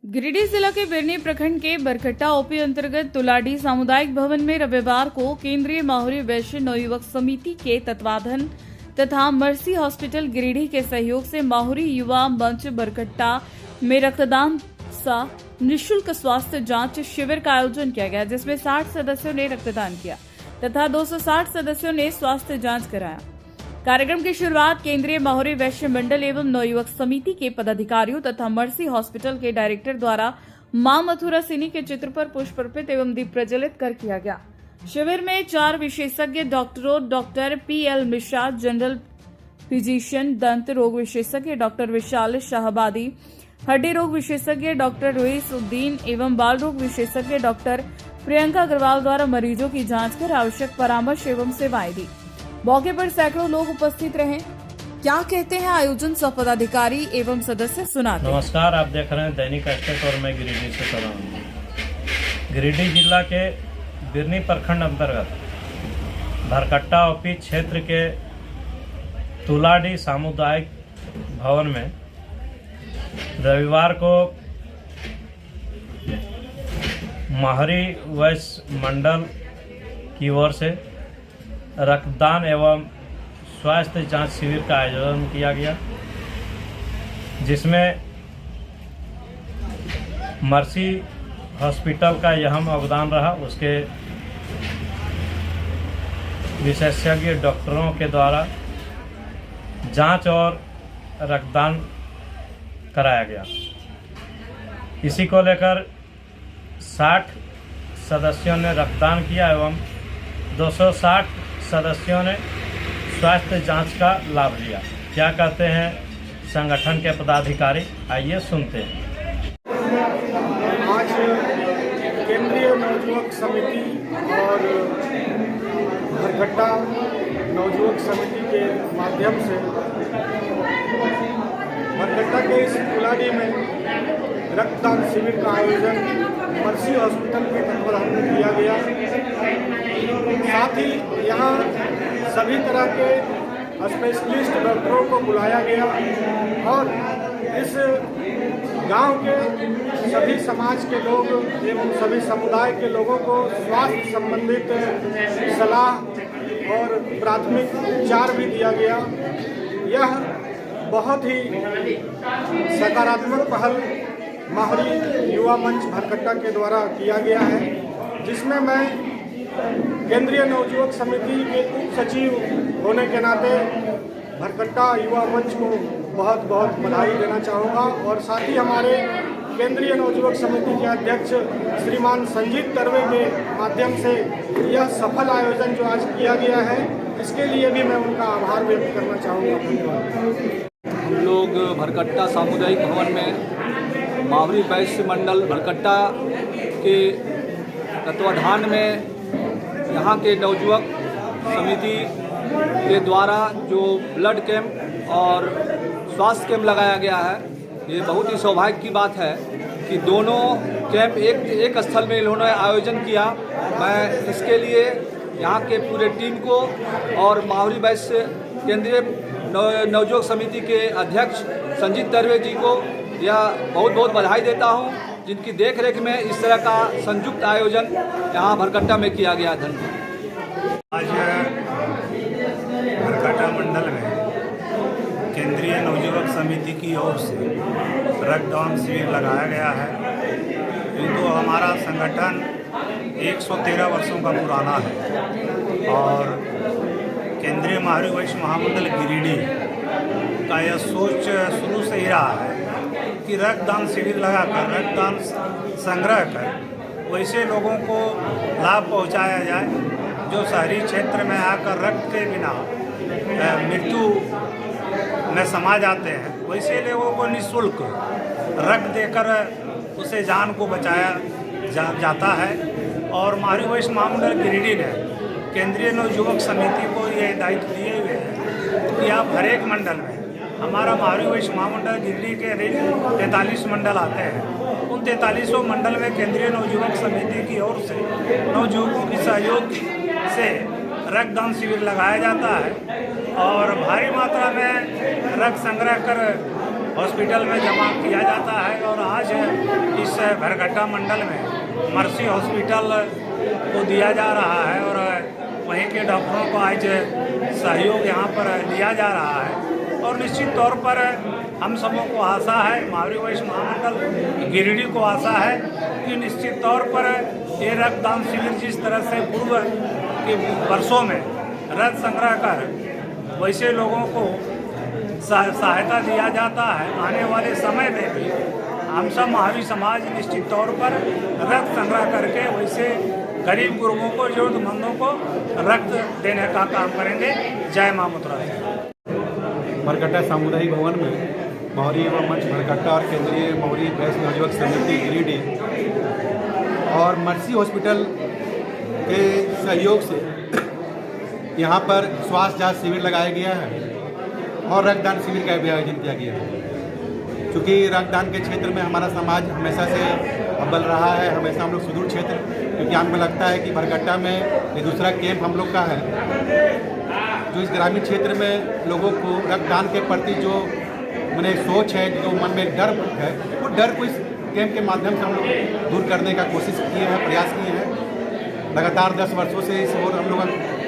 गिरिडीह जिला के बिरनी प्रखंड के बरकट्टा ओपी अंतर्गत तुलाडी सामुदायिक भवन में रविवार को केंद्रीय माहुरी वैश्य नवयुवक समिति के तत्वाधान तथा मर्सी हॉस्पिटल गिरिडीह के सहयोग से माहुरी युवा मंच बरकट्टा में रक्तदान सा निःशुल्क स्वास्थ्य जांच शिविर का आयोजन किया गया, जिसमें 60 सदस्यों ने रक्तदान किया तथा 260 सदस्यों ने स्वास्थ्य जांच कराया। कार्यक्रम की शुरुआत केंद्रीय माहुरी वैश्य मंडल एवं नवयुवक समिति के पदाधिकारियों तथा मर्सी हॉस्पिटल के डायरेक्टर द्वारा मां मथुरा सिनी के चित्र पर पुष्प अर्पित एवं दीप प्रज्वलित कर किया गया। शिविर में 4 विशेषज्ञ डॉक्टरों doctor PL Mishra, general physician, दंत रोग विशेषज्ञ डॉक्टर विशाल शाहबादी, हड्डी रोग विशेषज्ञ डॉक्टर रुईस उद्दीन एवं बाल रोग विशेषज्ञ डॉक्टर प्रियंका अग्रवाल द्वारा मरीजों की जांच कर आवश्यक परामर्श एवं सेवाएं दी। मौके पर सैकड़ों लोग उपस्थित रहे। क्या कहते हैं आयोजन सह पदाधिकारी एवं सदस्य, सुनाते हैं। नमस्कार, आप देख रहे हैं दैनिक एक्सप्रेस और मैं गिरिडीह से कर रहा हूँ। गिरिडीह जिला के बिरनी प्रखंड अंतर्गत भरकट्टा ओपी क्षेत्र के तुलाडी सामुदायिक भवन में रविवार को माहुरी वैश्य मंडल की ओर से रक्तदान एवं स्वास्थ्य जांच शिविर का आयोजन किया गया, जिसमें मर्सी हॉस्पिटल का अहम योगदान रहा। उसके विशेषज्ञ डॉक्टरों के द्वारा जांच और रक्तदान कराया गया। इसी को लेकर 60 सदस्यों ने रक्तदान किया एवं 260 सदस्यों ने स्वास्थ्य जांच का लाभ लिया। क्या कहते हैं संगठन के पदाधिकारी, आइए सुनते हैं। आज केंद्रीय नवयुवक समिति और भरकट्टा नवयुवक समिति के माध्यम से भरकट्टा के इस तुलाडी में रक्तदान शिविर का आयोजन मर्सी हॉस्पिटल के तत्वाधान में किया गया। साथ ही यहाँ सभी तरह के स्पेशलिस्ट डॉक्टरों को बुलाया गया और इस गांव के सभी समाज के लोग एवं सभी समुदाय के लोगों को स्वास्थ्य संबंधित सलाह और प्राथमिक उपचार भी दिया गया। यह बहुत ही सकारात्मक पहल माहुरी युवा मंच भरकट्टा के द्वारा किया गया है, जिसमें मैं केंद्रीय नवयुवक समिति के उप सचिव होने के नाते भरकट्टा युवा मंच को बहुत बहुत बधाई देना चाहूँगा और साथ ही हमारे केंद्रीय नवयुवक समिति के अध्यक्ष श्रीमान संजीत तरवे के माध्यम से यह सफल आयोजन जो आज किया गया है, इसके लिए भी मैं उनका आभार व्यक्त करना चाहूँगा। हम लोग भरकट्टा सामुदायिक भवन में माहुरी वैश्य मंडल भरकट्टा के तत्वाधान में यहाँ के नवयुवक समिति के द्वारा जो ब्लड कैंप और स्वास्थ्य कैंप लगाया गया है, ये बहुत ही सौभाग्य की बात है कि दोनों कैंप एक स्थल में इन्होंने आयोजन किया। मैं इसके लिए यहाँ के पूरे टीम को और माहुरी वैश्य केंद्रीय नवयुवक समिति के अध्यक्ष संजीत तरवे जी को यह बहुत बहुत बधाई देता हूँ, जिनकी देखरेख में इस तरह का संयुक्त आयोजन यहाँ भरकट्टा में किया गया। धन्यवाद। आज भरकट्टा मंडल में केंद्रीय नवयुवक समिति की ओर से रक्तदान शिविर लगाया गया है। किंतु हमारा संगठन 113 वर्षों का पुराना है और केंद्रीय माहुरी वैश्य महामंडल गिरिडीह का यह सोच शुरू से ही रहा है कि रक्तदान शिविर लगाकर रक्तदान संग्रह कर वैसे लोगों को लाभ पहुंचाया जाए जो शहरी क्षेत्र में आकर रक्त के बिना मृत्यु में समा जाते हैं। वैसे लोगों को निःशुल्क रक्त देकर उसे जान को बचाया जाता है और माहुरी वैश्य महामंडल गिरिडीह ने केंद्रीय नवयुवक समिति को ये दायित्व दिए हुए हैं कि आप हर एक मंडल में, हमारा माहुरी वैश्य महामंडल गिरिडीह के 43 मंडल आते हैं, उन 43 मंडल में केंद्रीय नवयुवक समिति की ओर से नवयुवकों के सहयोग से रक्तदान शिविर लगाया जाता है और भारी मात्रा में रक्त संग्रह कर हॉस्पिटल में जमा किया जाता है और आज इस भरकट्टा मंडल में मर्सी हॉस्पिटल को दिया जा रहा है और वहीं के डॉक्टरों को आज सहयोग यहाँ पर दिया जा रहा है। और निश्चित तौर पर हम सबों को आशा है, महावीर वैश्य महामंडल गिरिडीह को आशा है कि निश्चित तौर पर ये रक्तदान शिविर जिस तरह से पूर्व के वर्षों में रक्त संग्रह कर वैसे लोगों को सहायता दिया जाता है, आने वाले समय में भी हम सब महावीर समाज निश्चित तौर पर रक्त संग्रह करके वैसे गरीब गुरुओं को, जरूरतमंदों को रक्त देने का काम करेंगे। जय मां मुद्रा। बरकट्टा सामुदायिक भवन में मौर्य एवं मंच बरकट्टा और केंद्रीय मौर्य वैश्य नवयुवक समिति गिरिडीह और मर्सी हॉस्पिटल के सहयोग से यहाँ पर स्वास्थ्य जांच शिविर लगाया गया है और रक्तदान शिविर का भी आयोजन किया गया है। क्योंकि रक्तदान के क्षेत्र में हमारा समाज हमेशा से अव्वल रहा है, हमेशा हम लोग सुदूर क्षेत्र, क्योंकि हमको लगता है कि बरकट्टा में ये दूसरा कैंप हम लोग का है जो इस ग्रामीण क्षेत्र में लोगों को रक्तदान के प्रति जो मैंने सोच है, जो मन में डर है, वो डर को इस कैंप के माध्यम से हम लोग दूर करने का कोशिश किए हैं, प्रयास किए हैं। लगातार 10 वर्षों से इस और हम लोग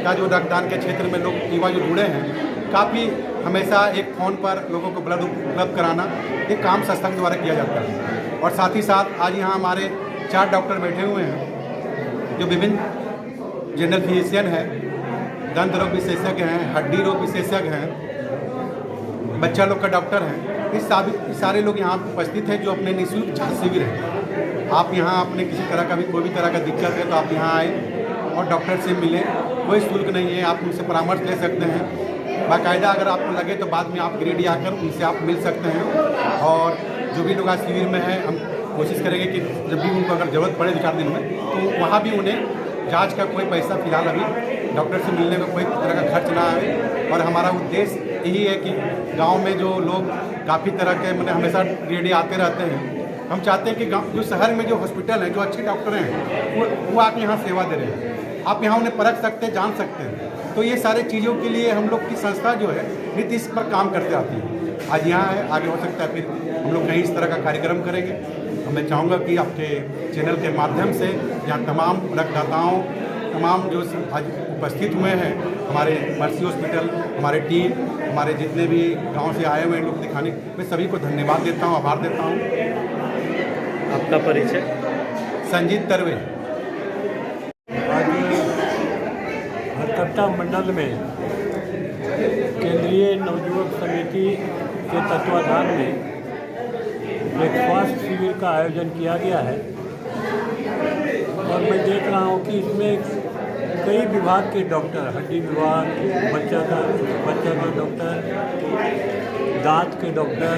का जो रक्तदान के क्षेत्र में लोग युवा जो जुड़े हैं, काफ़ी हमेशा एक फ़ोन पर लोगों को ब्लड उपलब्ध कराना ये काम संस्थान द्वारा किया जाता है। और साथ ही साथ आज यहाँ हमारे 4 डॉक्टर बैठे हुए हैं जो विभिन्न जनरल फिजिशियन है, दंत रोग विशेषज्ञ हैं, हड्डी रोग विशेषज्ञ हैं, बच्चा लोग का डॉक्टर हैं। इस सारे लोग यहाँ उपस्थित हैं जो अपने निःशुल्क जांच शिविर है। आप यहाँ अपने किसी तरह का भी कोई भी तरह का दिक्कत है तो आप यहाँ आए और डॉक्टर से मिलें, कोई शुल्क नहीं है, आप उनसे परामर्श ले सकते हैं। बाकायदा अगर आपको लगे तो बाद में आप गिरिडीह आकर उनसे आप मिल सकते हैं। और जो भी लोग आज शिविर में हैं, हम कोशिश करेंगे कि जब भी उनको अगर ज़रूरत पड़े 2-4 दिन में, तो वहाँ भी उन्हें जांच का कोई पैसा फिलहाल अभी डॉक्टर से मिलने का कोई तरह का खर्च ना आए। और हमारा उद्देश्य यही है कि गांव में जो लोग काफ़ी तरह के मतलब हमेशा गिरिडीह आते रहते हैं, हम चाहते हैं कि गाँव जो शहर में जो हॉस्पिटल है, जो अच्छे डॉक्टर हैं, वो आके यहाँ सेवा दे रहे हैं। आप यहाँ उन्हें परख सकते हैं, जान सकते हैं। तो ये सारे चीज़ों के लिए हम लोग की संस्था जो है नित्य इस पर काम करते आती है। आज यहाँ है, आगे हो सकता है फिर हम लोग कहीं इस तरह का कार्यक्रम करेंगे। तो मैं चाहूँगा कि आपके चैनल के माध्यम से यहाँ तमाम रक्तदाताओं, तमाम जो आज उपस्थित हुए हैं, हमारे मर्सी हॉस्पिटल, हमारे टीम, हमारे जितने भी गांव से आए हुए हैं लोग दिखाने, मैं सभी को धन्यवाद देता हूं, आभार देता हूं। आपका परिचय? संजीत तरवे। आज भरकट्टा मंडल में केंद्रीय नवयुवक समिति के तत्वाधान में एक स्वास्थ्य शिविर का आयोजन किया गया है और मैं देख रहा हूँ कि इसमें कई विभाग के डॉक्टर, हड्डी विभाग, बच्चा का डॉक्टर, दांत के डॉक्टर,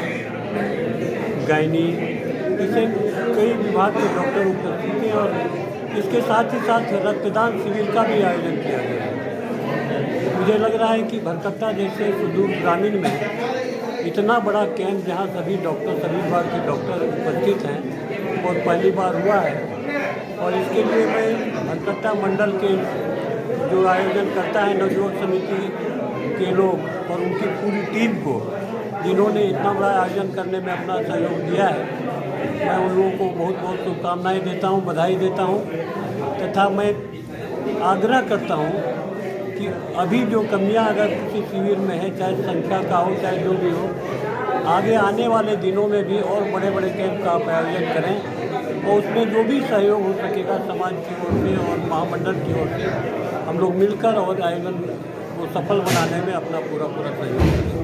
गायनी, इसे कई विभाग के डॉक्टर उपस्थित हैं और इसके साथ ही साथ रक्तदान शिविर का भी आयोजन किया गया है। मुझे लग रहा है कि भरकट्टा जैसे सुदूर ग्रामीण में इतना बड़ा कैंप जहाँ सभी डॉक्टर, सभी विभाग के डॉक्टर उपस्थित हैं और पहली बार हुआ है। और इसके लिए मैं भरकट्टा मंडल के जो आयोजन करता है नवयुवक समिति के लोग और उनकी पूरी टीम को, जिन्होंने इतना बड़ा आयोजन करने में अपना सहयोग दिया है, मैं उन लोगों को बहुत बहुत शुभकामनाएँ देता हूँ, बधाई देता हूँ। तथा मैं आग्रह करता हूँ कि अभी जो कमियाँ अगर किसी शिविर में है, चाहे संख्या का हो चाहे जो भी हो, आगे आने वाले दिनों में भी और बड़े बड़े कैंप का आप आयोजन करें और उसमें जो भी सहयोग हो सकेगा समाज की ओर से और महामंडल की ओर से हम लोग मिलकर और आयोजन को सफल बनाने में अपना पूरा सहयोग करें।